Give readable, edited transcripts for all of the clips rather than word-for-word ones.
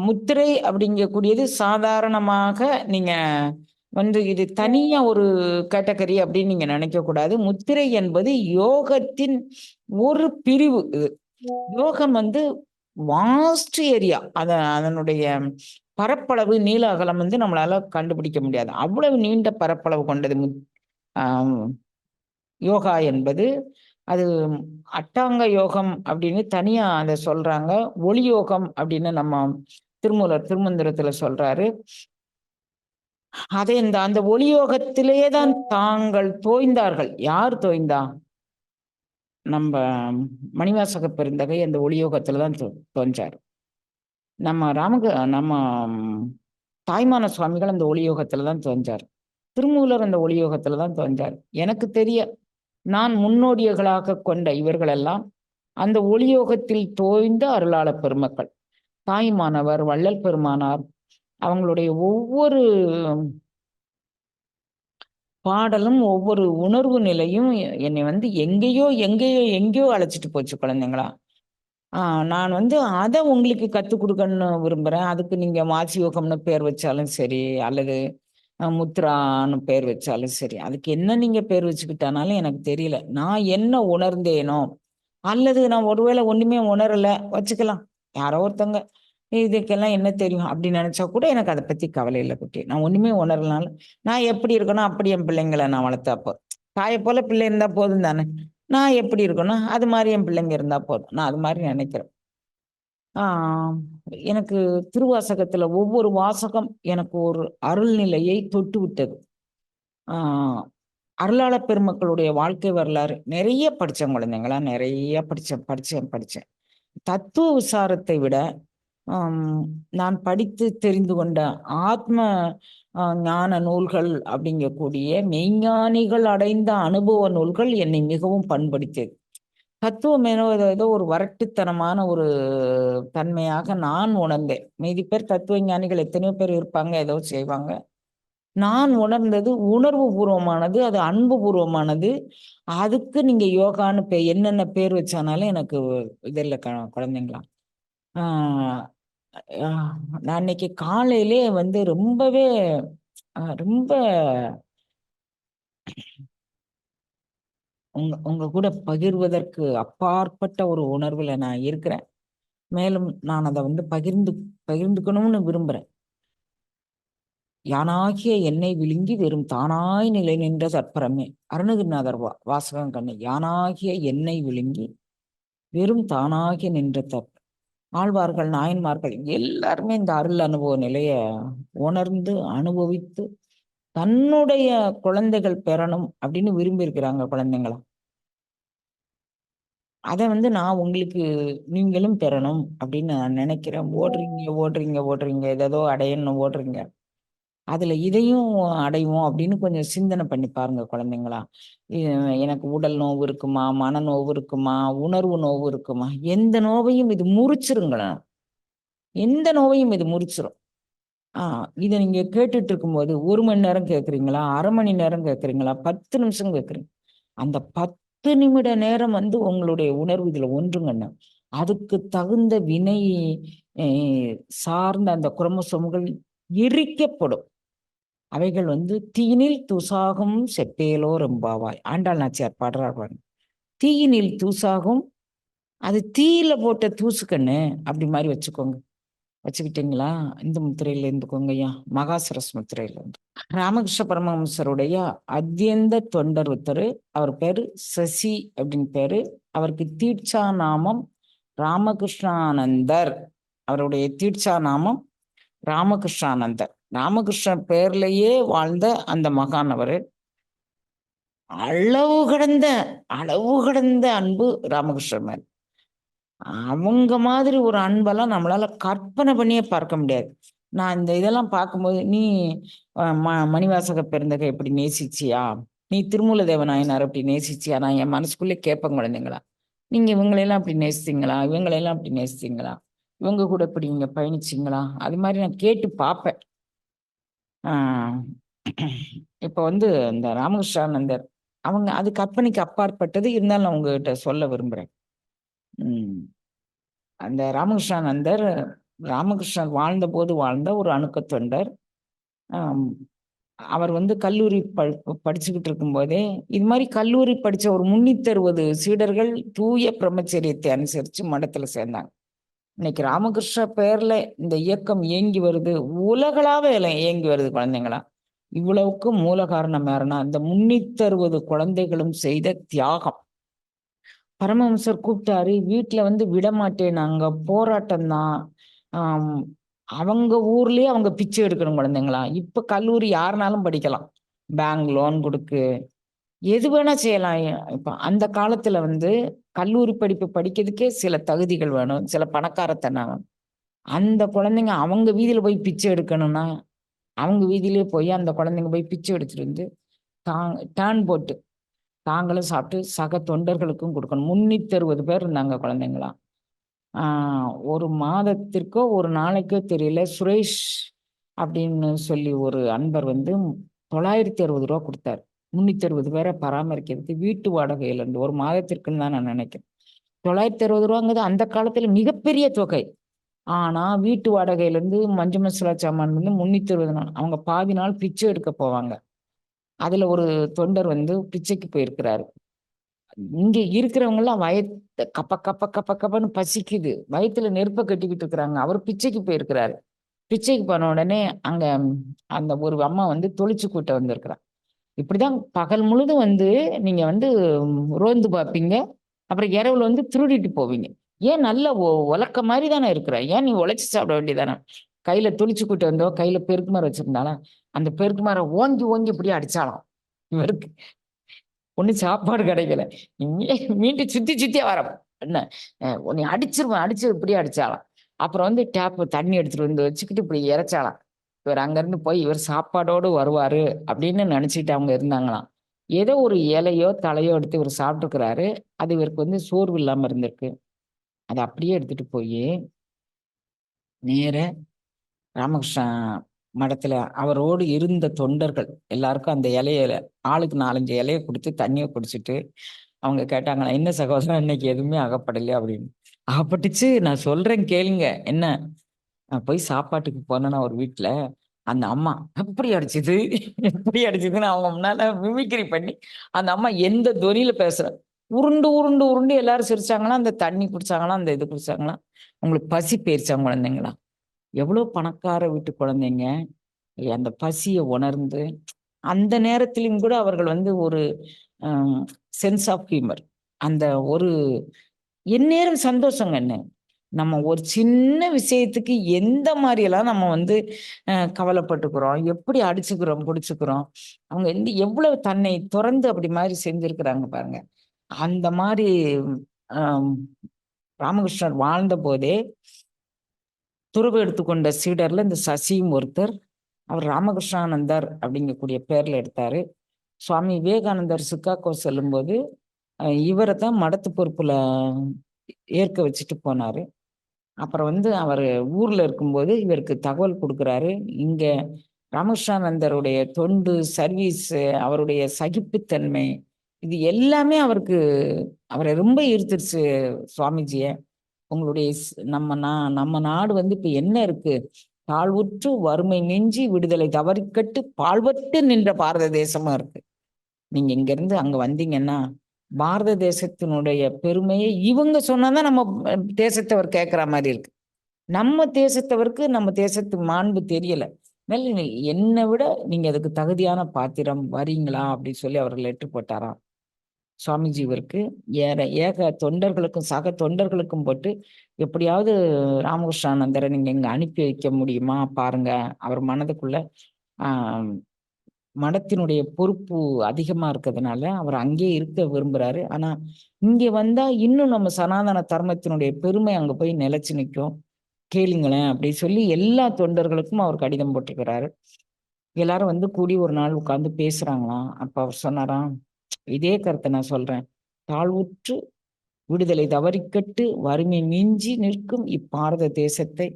முத்திரை அப்படிங்கக்கூடியது சாதாரணமாக நீங்க இது தனியா ஒரு கேட்டகரி அப்படின்னு நீங்க நினைக்க கூடாது. முத்திரை என்பது யோகத்தின் ஒரு பிரிவு இது. யோகம் வாஸ்ட் ஏரியா. அதனுடைய பரப்பளவு, நீள அகலம் நம்மளால கண்டுபிடிக்க முடியாது. அவ்வளவு நீண்ட பரப்பளவு கொண்டது யோகா என்பது. அது அட்டாங்க யோகம் அப்படின்னு தனியா அதை சொல்றாங்க. ஒளி யோகம் அப்படின்னு நம்ம திருமந்திரத்துல சொல்றாரு. அதே அந்த ஒளி யோகத்திலேயே தான் தாங்கள் தோய்ந்தார்கள். யார் தோய்ந்தா? நம்ம மணிவாசக பெருந்தகை அந்த ஒளியோகத்துலதான் தோன்றார். நம்ம தாய்மான சுவாமிகள் அந்த ஒளியோகத்துலதான் தோன்றார். திருமூலர் அந்த ஒளியோகத்துலதான் தோன்றார். எனக்கு தெரிய நான் முன்னோடியர்களாக கொண்ட இவர்களெல்லாம் அந்த ஒளியோகத்தில் தோய்ந்த அருளாள பெருமக்கள். தாய்மானவர், வள்ளல் பெருமானார், அவங்களுடைய ஒவ்வொரு பாடலும் ஒவ்வொரு உணர்வு நிலையும் என்னை எங்கேயோ எங்கேயோ எங்கேயோ அழைச்சிட்டு போச்சு குழந்தைங்களா. நான் அதை உங்களுக்கு கற்றுக் கொடுக்கணும்னு விரும்புகிறேன். அதுக்கு நீங்கள் வாசி யோகம்னு பேர் வச்சாலும் சரி, அல்லது முத்ரான்னு பேர் வச்சாலும் சரி, அதுக்கு என்ன நீங்கள் பேர் வச்சுக்கிட்டானாலும் எனக்கு தெரியல. நான் என்ன உணர்ந்தேனோ, அல்லது நான் ஒருவேளை ஒன்றுமே உணரலை வச்சுக்கலாம். யாரோ ஒருத்தங்க இதுக்கெல்லாம் என்ன தெரியும் அப்படின்னு நினச்சா கூட எனக்கு அதை பற்றி கவலை இல்லை குட்டி. நான் ஒன்றுமே உணரலனாலும் நான் எப்படி இருக்கணும் அப்படி என் பிள்ளைங்களை நான் வளர்த்தாப்போ. தாயை போல பிள்ளை இருந்தால் போதும் தானே. நான் எப்படி இருக்கணும் அது மாதிரி என் பிள்ளைங்க இருந்தால் போதும். நான் அது மாதிரி நினைக்கிறேன். எனக்கு திருவாசகத்துல ஒவ்வொரு வாசகம் எனக்கு ஒரு அருள் நிலையை தொட்டு விட்டது. அருளாள பெருமக்களுடைய வாழ்க்கை வரலாறு நிறைய படித்தேன் குழந்தைங்களா. நிறைய படித்தேன். தத்துவ விசாரத்தை விட நான் படித்து தெரிந்து கொண்ட ஆத்ம ஞான நூல்கள் அப்படிங்கக்கூடிய மெய்ஞானிகள் அடைந்த அனுபவ நூல்கள் என்னை மிகவும் பண்படுத்தியது. தத்துவம் ஏதோ ஒரு வரட்டுத்தனமான ஒரு தன்மையாக நான் உணர்ந்தேன். மீதி பேர் தத்துவ ஞானிகள் எத்தனையோ பேர் இருப்பாங்க, ஏதோ செய்வாங்க. நான் உணர்ந்தது உணர்வு பூர்வமானது, அது அன்பு பூர்வமானது. அதுக்கு நீங்க யோகான்னு என்னென்ன பேர் வச்சானாலும் எனக்கு இதில் குழந்தைங்களா. நான் இன்னைக்கு காலையிலே ரொம்பவே ரொம்ப உங்க கூட பகிர்வதற்கு அப்பாற்பட்ட ஒரு உணர்வுல நான் இருக்கிறேன். மேலும் நான் அதை பகிர்ந்துக்கணும்னு விரும்புறேன். யானாகிய என்னை விழுங்கி வெறும் தானாய் நிலை நின்ற தற்பரமே. அருணகிரிநாதர் வாசகம் கண்ணு. யானாகிய என்னை விழுங்கி வெறும் தானாகிய நின்ற ஆழ்வார்கள், நாயன்மார்கள் எல்லாருமே இந்த அருள் அனுபவ நிலைய உணர்ந்து அனுபவித்து தன்னுடைய குழந்தைகள் பெறணும் அப்படின்னு விரும்பி இருக்கிறாங்க குழந்தைங்களா. அதை நான் உங்களுக்கு நீங்களும் பெறணும் அப்படின்னு நான் நினைக்கிறேன். ஓடுறீங்க ஏதோ அடையணும் ஓடுறீங்க. அதுல இதையும் அடைவோம் அப்படின்னு கொஞ்சம் சிந்தனை பண்ணி பாருங்க குழந்தைங்களா. எனக்கு உடல் நோவு இருக்குமா, மன நோவு இருக்குமா, உணர்வு நோவு இருக்குமா, எந்த நோவையும் இது முறிச்சிருங்களேன். எந்த நோவையும் இது முறிச்சிரும். இதை நீங்க கேட்டுட்டு இருக்கும்போது 1 மணி நேரம் கேட்குறீங்களா, அரை மணி நேரம் கேட்குறீங்களா, 10 நிமிஷம் கேட்குறீங்க, அந்த 10 நிமிட நேரம் உங்களுடைய உணர்வு இதுல ஒன்றுங்கண்ண. அதுக்கு தகுந்த வினை சார்ந்த அந்த குரோமோசோம்கள் எரிக்கப்படும். அவைகள் தீயினில் தூசாகும் செப்பேலோ ரெம்பாவாய். ஆண்டாள் நாச்சியார் பாடுறாரு. தீயினில் தூசாகும், அது தீயில போட்ட தூசுக்கண்ணு அப்படி மாதிரி வச்சுக்கோங்க. வச்சுக்கிட்டீங்களா? இந்த முத்திரையில இருந்துக்கோங்க ஐயா. மகாசரஸ் முத்திரையில இருந்து ராமகிருஷ்ண பரமஹம்சருடைய அத்தியந்த தொண்டர் ஒருத்தர். அவர் பேரு சசி அப்படின்னு பேரு. அவருக்கு தீட்சா நாமம் ராமகிருஷ்ணானந்தர். அவருடைய தீட்சா நாமம் ராமகிருஷ்ணானந்தர். ராமகிருஷ்ணன் பேர்லயே வாழ்ந்த அந்த மகான் அவரு. அளவு கடந்த அன்பு ராமகிருஷ்ணன் மேல். அவங்க மாதிரி ஒரு அன்பெல்லாம் நம்மளால கற்பனை பண்ணியே பார்க்க முடியாது. நான் இந்த இதெல்லாம் பார்க்கும்போது, நீ மணிவாசக பெருந்தகை எப்படி நேசிச்சியா, நீ திருமூல தேவநாயனார் அப்படி நேசிச்சியா, நான் என் மனசுக்குள்ளே கேட்பேன் குழந்தைங்களா. நீங்க இவங்களையெல்லாம் அப்படி நேசித்தீங்களா, இவங்களையெல்லாம் அப்படி நேசித்தீங்களா, இவங்க கூட இப்படி நீங்க பயணிச்சிங்களா, அது மாதிரி நான் கேட்டு பார்ப்பேன். இப்போ இந்த ராமகிருஷ்ணானந்தர் அவங்க அது கற்பனைக்கு அப்பாற்பட்டது. இருந்தாலும் நான் உங்ககிட்ட சொல்ல விரும்புகிறேன். அந்த ராமகிருஷ்ணானந்தர் ராமகிருஷ்ணர் வாழ்ந்தபோது வாழ்ந்த ஒரு அணுக்கத் தொண்டர். ஆம், அவர் வந்து கல்லூரி படிச்சுக்கிட்டு இருக்கும்போதே, இது மாரி கல்லூரி படிச்ச ஒரு 360 சீடர்கள் தூய பிரம்மச்சரியத்தை அனுசரிச்சு மடத்துல சேர்ந்தாங்க. இன்னைக்கு ராமகிருஷ்ண பேர்ல இந்த இயக்கம் இயங்கி வருது. உலகளாவ இயங்கி வருது குழந்தைங்களா. இவ்வளவுக்கு மூல காரணம் யாருன்னா, இந்த 360 குழந்தைகளும் செய்த தியாகம். பரமஹம்சர் கூப்பிட்டாரு. வீட்ல வந்து விடமாட்டேன்னாங்க. போராட்டம் தான். ஆம். அவங்க ஊர்லயே அவங்க பிச்சை எடுக்கணும் குழந்தைங்களா. இப்ப கல்லூரி யாருனாலும் படிக்கலாம். பேங்க் லோன் குடுக்கு, எது வேணா செய்யலாம். இப்ப அந்த காலத்துல வந்து கல்லூரி படிப்பு படிக்கிறதுக்கே சில தகுதிகள் வேணும். சில பணக்காரத்தனம். அந்த குழந்தைங்க அவங்க வீதியில போய் பிச்சை எடுக்கணும்னா, அவங்க வீதியிலேயே போய் அந்த குழந்தைங்க போய் பிச்சை எடுத்துட்டு வந்து, டர்ன் போட்டு தாங்களும் சாப்பிட்டு சக தொண்டர்களுக்கும் குடுக்கணும். 360 பேர் இருந்தாங்க குழந்தைங்களா. ஆ ஒரு மாதத்திற்கோ, ஒரு நாளைக்கோ தெரியல. சுரேஷ் அப்படின்னு சொல்லி ஒரு அன்பர் வந்து ரூ. 960 குடுத்தாரு. 360 பேர பராமரிக்கிறதுக்கு வீட்டு வாடகையிலருந்து ஒரு மாதத்திற்குன்னு தான் நான் நினைக்கிறேன். ரூ. 960ங்கிறது அந்த காலத்துல மிகப்பெரிய தொகை. ஆனா, வீட்டு வாடகையிலருந்து மஞ்ச மசாலா சாமான்லருந்து 360 நாள். அவங்க பாதி நாள் பிச்சை எடுக்க போவாங்க. அதுல ஒரு தொண்டர் வந்து பிச்சைக்கு போயிருக்கிறாரு. இங்க இருக்கிறவங்கலாம் வயத்த கப்ப கப்ப கப்ப கப்பன்னு பசிக்குது. வயித்துல நெருப்ப கட்டிக்கிட்டு இருக்கிறாங்க. அவரு பிச்சைக்கு போயிருக்கிறாரு. பிச்சைக்கு போன உடனே அங்க அந்த ஒரு அம்மா வந்து தொளிச்சு கூட்ட வந்திருக்கிறா. இப்படிதான் பகல் முழுதும் வந்து நீங்க வந்து ரோந்து பார்ப்பீங்க. அப்புறம் இரவுல வந்து திருடிட்டு போவீங்க. ஏன் நல்ல உலக்க மாரி தானே இருக்கிற. ஏன் நீ உழைச்சு சாப்பிட வேண்டியதானே. கையில தொளிச்சு கூட்டு வந்தோ, கையில பெருக்கு மரம் வச்சிருந்தாளா, அந்த பெருக்கு மரம் ஓங்கி ஓங்கி இப்படியே அடிச்சாளாம். இவருக்கு ஒண்ணும் சாப்பாடு கிடைக்கல. மீண்டும் சுத்தி சுத்தியா வர என்ன உன்னை அடிச்சிருவேன் அடிச்சு இப்படியே அடிச்சாளாம். அப்புறம் வந்து டேப் தண்ணி எடுத்துட்டு வந்து வச்சுக்கிட்டு இப்படி இறைச்சாளாம். இவர் அங்கிருந்து போய் இவர் சாப்பாடோடு வருவாரு அப்படின்னு நினைச்சிட்டு அவங்க இருந்தாங்களாம். ஏதோ ஒரு இலையோ தலையோ எடுத்து இவர் சாப்பிட்டுருக்கிறாரு. அது இவருக்கு வந்து சோர்வு இல்லாம இருந்திருக்கு. அத அப்படியே எடுத்துட்டு போயி நேரா ராமகிருஷ்ணா மடத்துல அவரோடு இருந்த தொண்டர்கள் எல்லாருக்கும் அந்த இலையில ஆளுக்கு 4, 5 இலைய குடுத்து தண்ணிய குடிச்சிட்டு அவங்க கேட்டாங்களாம், "என்ன சகோதரா இன்னைக்கு எதுவுமே அகப்படலையா?" அப்படின்னு. "அகப்பட்டுச்சு. நான் சொல்றேன் கேளுங்க." "என்ன?" "நான் போய் சாப்பாட்டுக்கு போனேனா ஒரு வீட்ல, அந்த அம்மா எப்படி அடிச்சுது? எப்படி அடிச்சுதுன்னு அவங்க முன்னால மிமிக்ரி பண்ணி, அந்த அம்மா எந்த தொனியில பேசுற உருண்டு, உருண்டு, உருண்டு எல்லாரும் சிரிச்சாங்களாம். அந்த தண்ணி குடிச்சாங்களாம், அந்த இது குடிச்சாங்களாம். உங்களுக்கு பசி போயிருச்சாம் குழந்தைங்களா. எவ்வளோ பணக்கார வீட்டு குழந்தைங்க. அந்த பசிய உணர்ந்து, அந்த நேரத்திலும் கூட அவர்கள் வந்து ஒரு அ சென்ஸ் ஆஃப் ஹியூமர். அந்த ஒரு எந்நேரம் சந்தோஷங்க என்ன. நம்ம ஒரு சின்ன விஷயத்துக்கு எந்த மாரியெல்லாம் நம்ம வந்து கவலைப்பட்டுக்கிறோம். எப்படி அடிச்சுக்கிறோம், புடிச்சுக்கிறோம். அவங்க வந்து எவ்வளவு தன்னை துறந்து அப்படி மாரி செஞ்சிருக்கிறாங்க பாருங்க. அந்த மாரி அம் ராமகிருஷ்ணர் வாழ்ந்தபோதே துறவு எடுத்துக்கொண்ட சீடர்ல இந்த சசியும் ஒருத்தர். அவர் ராமகிருஷ்ணானந்தர் அப்படிங்கக்கூடிய பேர்ல எடுத்தாரு. சுவாமி விவேகானந்தர் சிக்காகோ செல்லும்போது, இவர தான் மடத்து பொறுப்புல ஏற்க வச்சுட்டு போனாரு. அப்புறம் வந்து அவரு ஊர்ல இருக்கும்போது இவருக்கு தகவல் குடுக்குறாரு. இங்க ராமகிருஷ்ணானந்தருடைய தொண்டு, சர்வீஸு, அவருடைய சகிப்புத்தன்மை, இது எல்லாமே அவர ரொம்ப ஈர்த்துருச்சு சுவாமிஜிய. உங்களுடைய நம்ம நாடு வந்து இப்ப என்ன இருக்கு? தாழ்வுற்று வறுமை மிஞ்சி விடுதலை தவறிக்கட்டு பாழ்பட்டு நின்ற பாரத தேசமா இருக்கு. நீங்க இங்கருந்து அங்க வந்தீங்கன்னா, பாரத தேசத்தினுடைய பெருமைய இவங்க சொன்னா தான் நம்ம தேசத்தவர் கேட்கிற மாரி இருக்கு. நம்ம தேசத்தவருக்கு நம்ம தேசத்து மாண்பு தெரியல. அதனால என்ன விட நீங்க அதுக்கு தகுதியான பாத்திரம் வரீங்களா? அப்படின்னு சொல்லி அவர் லெட்டர் போட்டாராம். சுவாமிஜி இவருக்கு ஏக தொண்டர்களுக்கும், சக தொண்டர்களுக்கும் போட்டு, எப்படியாவது ராமகிருஷ்ணானந்தர நீங்க இங்க அனுப்பி வைக்க முடியுமா? பாருங்க. அவர் மனதுக்குள்ள ஆ மடத்தினுடைய பொறுப்பு அதிகமா இருக்கிறதுனால, அவர் அங்கேயே இருக்க விரும்புறாரு. ஆனா, இங்க வந்தா இன்னும் நம்ம சனாதன தர்மத்தினுடைய பெருமை அங்க போய் நிலைச்சு நிக்கும். கேளுங்களேன் அப்படி சொல்லி எல்லா தொண்டர்களுக்கும் அவர் கடிதம் போட்டிருக்கிறாரு. எல்லாரும் வந்து கூடி ஒரு நாள் உட்கார்ந்து பேசுறாங்களாம். அப்ப அவர் சொன்னாராம், இதே கருத்த நான் சொல்றேன். தாழ்வுற்று விடுதலை தவறிக்கட்டு வறுமை மிஞ்சி நிற்கும் இப்பாரத தேசத்தை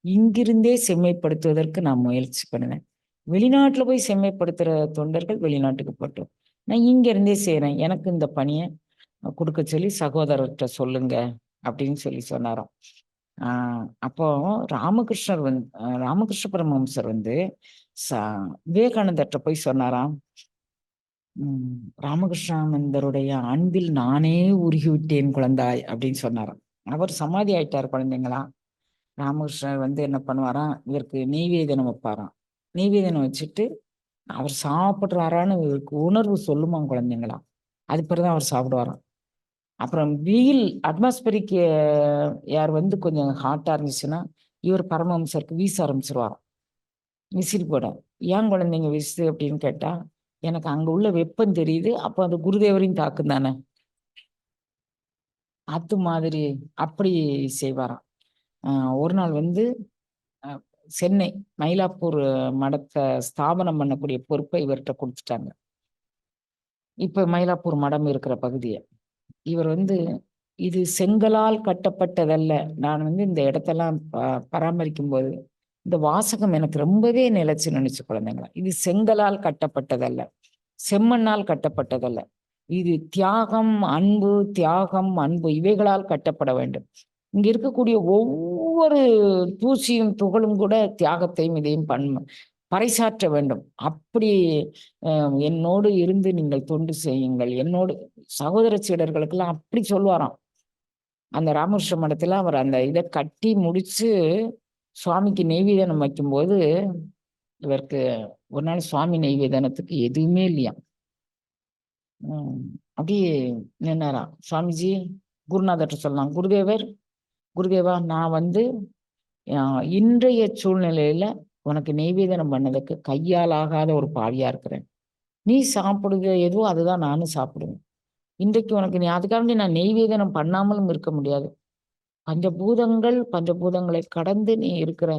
இங்கிருந்தே செம்மைப்படுத்துவதற்கு நான் முயற்சி பண்ணுவேன். வெளிநாட்டுல போய் செம்மைப்படுத்துற தொண்டர்கள் வெளிநாட்டுக்கு போட்டும். நான் இங்க இருந்தே செய்றேன். எனக்கு இந்த பணிய குடுக்க சொல்லி சகோதரர்ட்ட சொல்லுங்க அப்படின்னு சொல்லி சொன்னாராம். அப்போ ராமகிருஷ்ணர் ராமகிருஷ்ண பரமஹம்சர் ச விவேகானந்தர்ட்ட போய் சொன்னாராம், ராமகிருஷ்ணானந்தருடைய அன்பில் நானே உருகிவிட்டேன் குழந்தாய் அப்படின்னு சொன்னாராம். அவர் சமாதி ஆயிட்டார் குழந்தைங்களா. ராமகிருஷ்ணர் என்ன பண்ணுவாராம், இவருக்கு நெய்வேதனம் வைப்பாராம். நெய்வேதனம் வச்சுட்டு அவர் சாப்பிட்றாரான்னு இவருக்கு உணர்வு சொல்லுமா குழந்தைங்களா. அது பிறகுதான் அவர் சாப்பிடுவாராம். அப்புறம் வெயில் அட்மாஸ்பரிக் ஏர் கொஞ்சம் ஹாட்டா இருந்துச்சுன்னா இவர் பரமஹம்சருக்கு வீச ஆரம்பிச்சிருவாராம். விசில் போட. ஏன் குழந்தைங்க வீசுது அப்படின்னு கேட்டா, எனக்கு அங்க உள்ள வெப்பம் தெரியுது, அப்போ அது குருதேவரையும் தாக்கும் தானே. அது மாதிரி அப்படி செய்வாராம். ஒரு நாள் சென்னை மயிலாப்பூர் மடத்தை ஸ்தாபனம் பண்ணக்கூடிய பொறுப்பை இவர்கிட்ட கொடுத்துட்டாங்க. இப்ப மயிலாப்பூர் மடம் இருக்கிற பகுதியை இவர் இது செங்கலால் கட்டப்பட்டதல்ல. நான் இந்த இடத்தெல்லாம் பராமரிக்கும் போது இந்த வாசகம் எனக்கு ரொம்பவே நிலைச்சு நினைச்சு குழந்தைங்களா. இது செங்கலால் கட்டப்பட்டதல்ல, செம்மண்ணால் கட்டப்பட்டதல்ல. இது தியாகம், அன்பு, தியாகம், அன்பு இவைகளால் கட்டப்பட வேண்டும். இங்க இருக்கக்கூடிய ஒவ்வொரு தூசியும் துகளும் கூட தியாகத்தையும் இதையும் பறைசாற்ற வேண்டும். அப்படி என்னோடு இருந்து நீங்கள் தொண்டு செய்யுங்கள். என்னோடு சகோதர சீடர்களுக்கெல்லாம் அப்படி சொல்லுவாராம். அந்த ராமகிருஷ்ண மடத்துல அவர் அந்த இதை கட்டி முடிச்சு சுவாமிக்கு நெய்வேதனம் வைக்கும்போது இவருக்கு ஒரு நாள் சுவாமி நெய்வேதனத்துக்கு எதுவுமே இல்லையா. அப்படியே நின்னாராம். சுவாமிஜி குருநாதர்கிட்ட சொல்லலாம், குருதேவா நான் இன்றைய சூழ்நிலையில உனக்கு நெய்வேதனம் பண்ணதுக்கு கையால் ஆகாத ஒரு பாவியா இருக்கிறேன். நீ சாப்பிடுக எதுவோ அதுதான் நானும் சாப்பிடுவேன். இன்றைக்கு உனக்கு நீ அதுக்காக நான் நெய்வேதனம் பண்ணாமலும் இருக்க முடியாது. பஞ்சபூதங்களை கடந்து நீ இருக்கிற.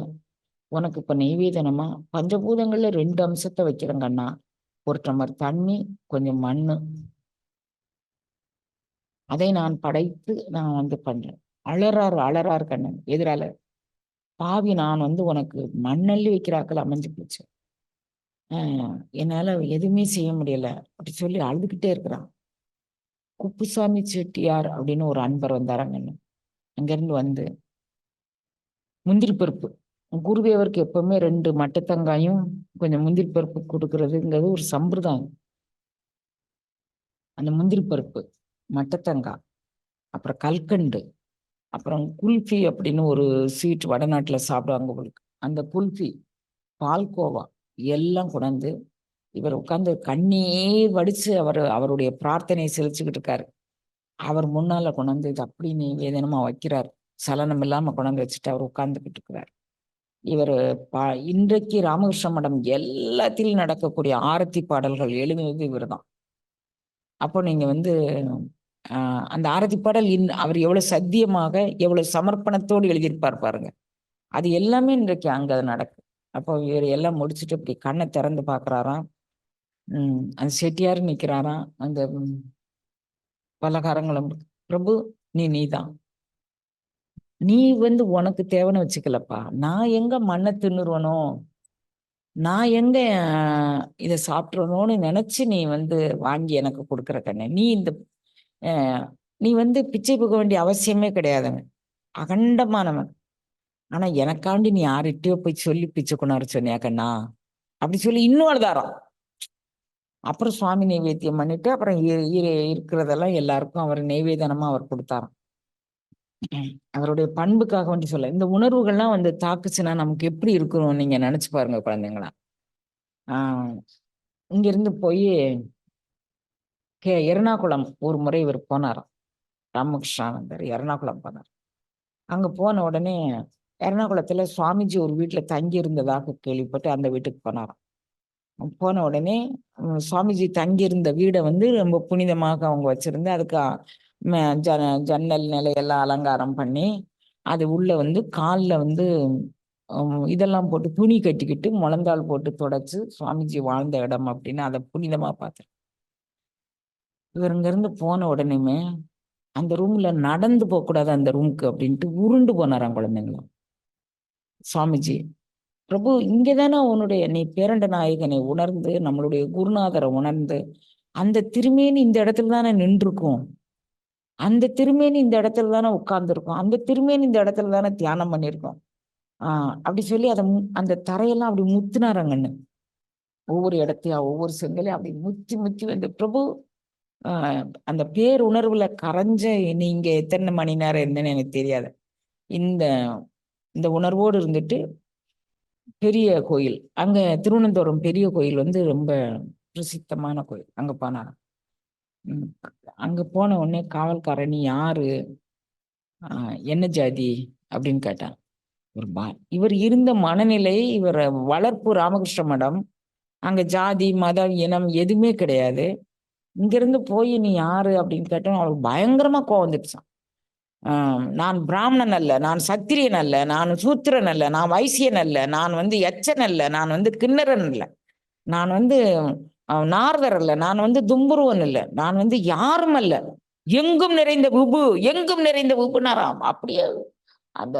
உனக்கு இப்ப நெய்வேதனமா பஞ்சபூதங்கள்ல 2 அம்சத்தை வைக்கிறேன் கண்ணா. ஒரு டம்ளர் தண்ணி, கொஞ்சம் மண்ணு. அதை நான் படைத்து நான் பண்றேன். அலறாரு கண்ணன் எதிரால. பாவி நான் உனக்கு மண்ணள்ளி வைக்கிறாக்கள் அமைஞ்சு போச்சு. என்னால எதுவுமே செய்ய முடியல அப்படி சொல்லி அழுதுகிட்டே இருக்கிறான். குப்புசாமி செட்டியார் அப்படின்னு ஒரு அன்பர் வந்தாராங்க. அங்கிருந்து முந்திரி பருப்பு, குருதேவருக்கு எப்பவுமே 2 மட்டத்தங்காயும் கொஞ்சம் முந்திரி பருப்பு கொடுக்கறதுங்கிறது ஒரு சம்பிரதாயம். அந்த முந்திரி பருப்பு, மட்டத்தங்காய், அப்புறம் கல்கண்டு, அப்புறம் குல்ஃபி அப்படின்னு ஒரு ஸ்வீட் வடநாட்டுல சாப்பிடுவாங்க உங்களுக்கு. அந்த குல்ஃபி, பால்கோவா எல்லாம் கொண்டாந்து இவர் உட்கார்ந்து கண்ணீர் வடிச்சு அவருடைய பிரார்த்தனையை செலுத்திக்கிட்டு இருக்காரு. அவர் முன்னால கொண்டாந்து இது அப்படி நிவேதனமா வைக்கிறார். சலனம் இல்லாம கொண்டாந்து வச்சுட்டு அவர் உட்கார்ந்துகிட்டு இருக்கிறார். இவர் இன்றைக்கு ராமகிருஷ்ண மடம் எல்லாத்திலும் நடக்கக்கூடிய ஆரத்தி பாடல்கள் எழுதுவது இவர் தான். அப்போ நீங்க அந்த ஆரத்தி பாடல் அவர் எவ்வளவு சத்தியமாக எவ்வளவு சமர்ப்பணத்தோடு எழுதியிருப்பார் பாருங்க. அது எல்லாமே இன்றைக்கு அங்க நடக்கு. அப்போ இவர் எல்லாம் முடிச்சுட்டு இப்படி கண்ணை திறந்து பாக்குறாராம். அந்த செட்டியாரு நிக்கிறாராம். அந்த பலகாரங்களும், பிரபு நீதான், நீ உனக்கு தேவைன்னு வச்சுக்கலப்பா. நான் எங்க மண்ணை தின்னுருவனோ, நான் எங்க இதை சாப்பிட்றனோன்னு நினைச்சு நீ வாங்கி எனக்கு கொடுக்குற கண்ணு. நீ நீ பிச்சை போக வேண்டிய அவசியமே கிடையாதுங்க. அகண்டமானவன். ஆனா எனக்காண்டி நீ யார்கிட்டயோ போய் சொல்லி பிச்சை கொண்டாரு சொன்னியா கண்ணா அப்படி சொல்லி இன்னும் அழுதாராம். அப்புறம் சுவாமி நெய்வேத்தியம் பண்ணிட்டு அப்புறம் இருக்கிறதெல்லாம் எல்லாருக்கும் அவர் நெய்வேதனமா அவர் கொடுத்தாராம். அவருடைய பண்புக்காக சொல்ல இந்த உணர்வுகள்லாம் தாக்குச்சுன்னா நமக்கு எப்படி இருக்கணும் நீங்க நினைச்சு பாருங்க குழந்தைங்களா. இங்க இருந்து போய் எர்ணாகுளம் ஒரு முறை இவர் போனாராம். ராமகிருஷ்ணானந்தர் எர்ணாகுளம் போனார். அங்க போன உடனே எர்ணாகுளத்துல சுவாமிஜி ஒரு வீட்டுல தங்கி இருந்ததாக கேள்விப்பட்டு அந்த வீட்டுக்கு போனாராம். போன உடனே சுவாமிஜி தங்கியிருந்த வீடை ரொம்ப புனிதமாக அவங்க வச்சிருந்து அதுக்கு ஜன்னல் நிலையெல்லாம் அலங்காரம் பண்ணி அது உள்ள காலில் இதெல்லாம் போட்டு துணி கட்டிக்கிட்டு முழந்தாள் போட்டு தொடச்சு சுவாமிஜி வாழ்ந்த இடம் அப்படின்னு அதை புனிதமா பார்த்தேன். இவர் இருந்து போன உடனேமே அந்த ரூம்ல நடந்து போகக்கூடாது அந்த ரூமுக்கு அப்படின்ட்டு உருண்டு போனாராம் குழந்தைங்களும். சுவாமிஜி, பிரபு இங்கதானே உன்னுடைய நீ பேரண்ட நாயகனை உணர்ந்து நம்மளுடைய குருநாதரை உணர்ந்து அந்த திருமேனி இந்த இடத்துல தானே நின்றுக்கும். அந்த திருமேனி இந்த இடத்துல தானே உட்கார்ந்துருக்கோம், அந்த திருமேனி இந்த இடத்துல தானே தியானம் பண்ணியிருக்கோம். அப்படி சொல்லி அந்த தரையெல்லாம் அப்படி முத்துனாரங்கன்னு. ஒவ்வொரு இடத்தையா ஒவ்வொரு செங்கலையும் அப்படி முத்தி முத்தி வந்து பிரபு அந்த பேருணர்வுல கரைஞ்ச நீங்க எத்தனை மணி நேரம் இருந்தேன்னு எனக்கு தெரியாது. இந்த இந்த உணர்வோடு இருந்துட்டு பெரிய கோயில் அங்க திருவனந்தபுரம் பெரிய கோயில் வந்து ரொம்ப பிரசித்தமான கோயில். அங்க போனாராம். அங்க போன உடனே காவல்காரன் நீ யாரு, என்ன ஜாதி அப்படின்னு கேட்டான். இவர் இருந்த மனநிலை, இவர் வளர்ப்பு ராமகிருஷ்ண மடம், அங்க ஜாதி மதம் இனம் எதுவுமே கிடையாது. இங்கிருந்து போய் நீ யாரு அப்படின்னு கேட்டோம். அவளுக்கு பயங்கரமா கோவம் வந்துடுச்சான். நான் பிராமணன் அல்ல, நான் சத்திரியன் அல்ல, நான் சூத்திரன் அல்ல, நான் வைசியன் அல்ல, நான் வந்து எச்சன் அல்ல, நான் வந்து கிண்ணறன் அல்ல, நான் வந்து நாரதர் அல்ல, நான் வந்து தும்புருவன் அல்ல, நான் வந்து யாரும் அல்ல, எங்கும் நிறைந்த விபு, எங்கும் நிறைந்த விபுனாராம். அப்படியே அந்த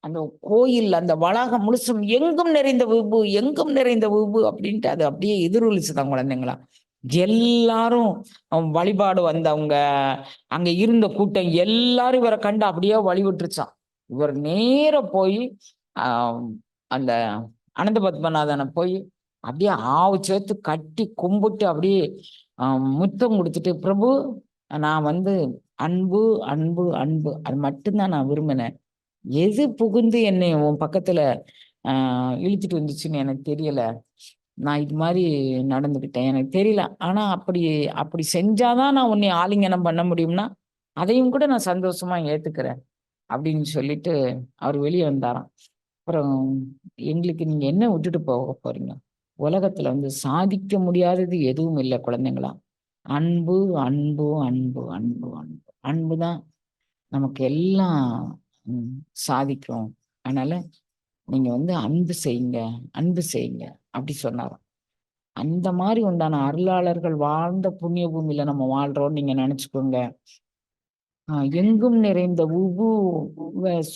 அந்த கோயில் அந்த வளாகம் முழுசும் எங்கும் நிறைந்த விபு, எங்கும் நிறைந்த விபு அப்படின்ட்டு அது அப்படியே எதிரொலிச்சுதான் குழந்தைங்களா. எல்லாரும் வழிபாடு வந்தவங்க, அங்க இருந்த கூட்டம் எல்லாரும் இவரை கண்டு அப்படியே வழிவிட்டுருச்சான். இவர் நேர போய் அந்த அனந்த பத்மநாதனை போய் அப்படியே ஆவு சேர்த்து கட்டி கும்பிட்டு அப்படியே முத்தம் கொடுத்துட்டு, பிரபு நான் வந்து அன்பு அன்பு அன்பு அது மட்டும்தான் நான் விரும்பினேன். எது புகுந்து என்னை உன் பக்கத்துல இழுத்துட்டு வந்துச்சுன்னு எனக்கு தெரியல. நான் இது மாதிரி நடந்துக்கிட்டேன், எனக்கு தெரியல. ஆனா அப்படி அப்படி செஞ்சாதான் நான் உன்னை ஆலிங்கனம் பண்ண முடியும்னா அதையும் கூட நான் சந்தோஷமா ஏத்துக்கிறேன் அப்படின்னு சொல்லிட்டு அவர் வெளியே வந்தாராம். அப்புறம் எங்களுக்கு நீங்க என்ன விட்டுட்டு போக போறீங்க? உலகத்துல வந்து சாதிக்க முடியாதது எதுவும் இல்லை குழந்தைங்களா. அன்பு அன்பு அன்பு அன்பு அன்பு அன்புதான் நமக்கு எல்லாம் சாதிக்கும். அதனால நீங்க வந்து அன்பு செய்யுங்க, அன்பு செய்யுங்க அப்படி சொன்னாராம். அந்த மாதிரி உண்டான அருளாளர்கள் வாழ்ந்த புண்ணிய பூமியில நம்ம வாழ்றோம்னு நீங்க நினைச்சுக்கோங்க. எங்கும் நிறைந்த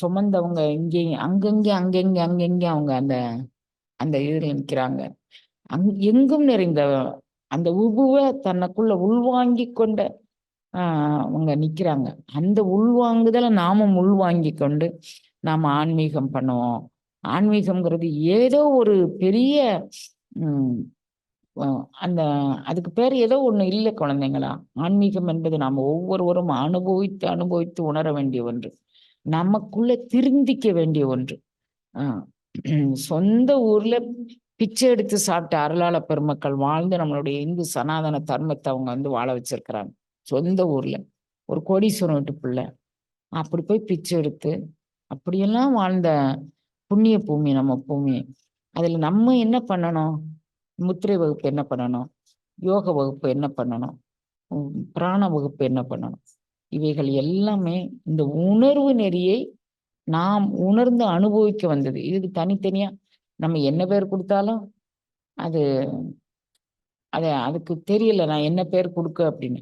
சுமந்தவங்க இங்கேயும் அங்கங்கே அங்கங்கே அங்கங்கே அவங்க அந்த அந்த இதுல நிற்கிறாங்க. எங்கும் நிறைந்த அந்த உபுவை தனக்குள்ள உள்வாங்கி கொண்ட அவங்க நிக்கிறாங்க. அந்த உள்வாங்குதலை நாமும் உள்வாங்கி கொண்டு நாம ஆன்மீகம் பண்ணுவோம். ஆன்மீகம்ங்கிறது ஏதோ ஒரு பெரிய அந்த அதுக்கு பேர் ஏதோ ஒண்ணு இல்லை குழந்தைங்களா. ஆன்மீகம் என்பது நாம ஒவ்வொருவரும் அனுபவித்து அனுபவித்து உணர வேண்டிய ஒன்று, நமக்குள்ள திருந்திக்க வேண்டிய ஒன்று. சொந்த ஊர்ல பிச்சை எடுத்து சாப்பிட்ட அருளாள பெருமக்கள் வாழ்ந்து நம்மளுடைய இந்து சனாதன தர்மத்தை அவங்க வந்து வாழ வச்சிருக்கிறாங்க. சொந்த ஊர்ல ஒரு கோடீஸ்வரன் வீட்டு பிள்ளை அப்படி போய் பிச்சை எடுத்து அப்படியெல்லாம் வாழ்ந்த புண்ணிய பூமி நம்ம பூமி. அதுல நம்ம என்ன பண்ணணும்? முத்திரை வகுப்பு என்ன பண்ணணும்? யோக வகுப்பு என்ன பண்ணணும்? பிராண வகுப்பு என்ன பண்ணணும்? இவைகள் எல்லாமே இந்த உணர்வு நெறியை நாம் உணர்ந்து அனுபவிக்க வந்தது. இதுக்கு தனித்தனியா நம்ம என்ன பேர் கொடுத்தாலும் அது அதுக்கு தெரியல நான் என்ன பேர் கொடுக்க அப்படின்னு.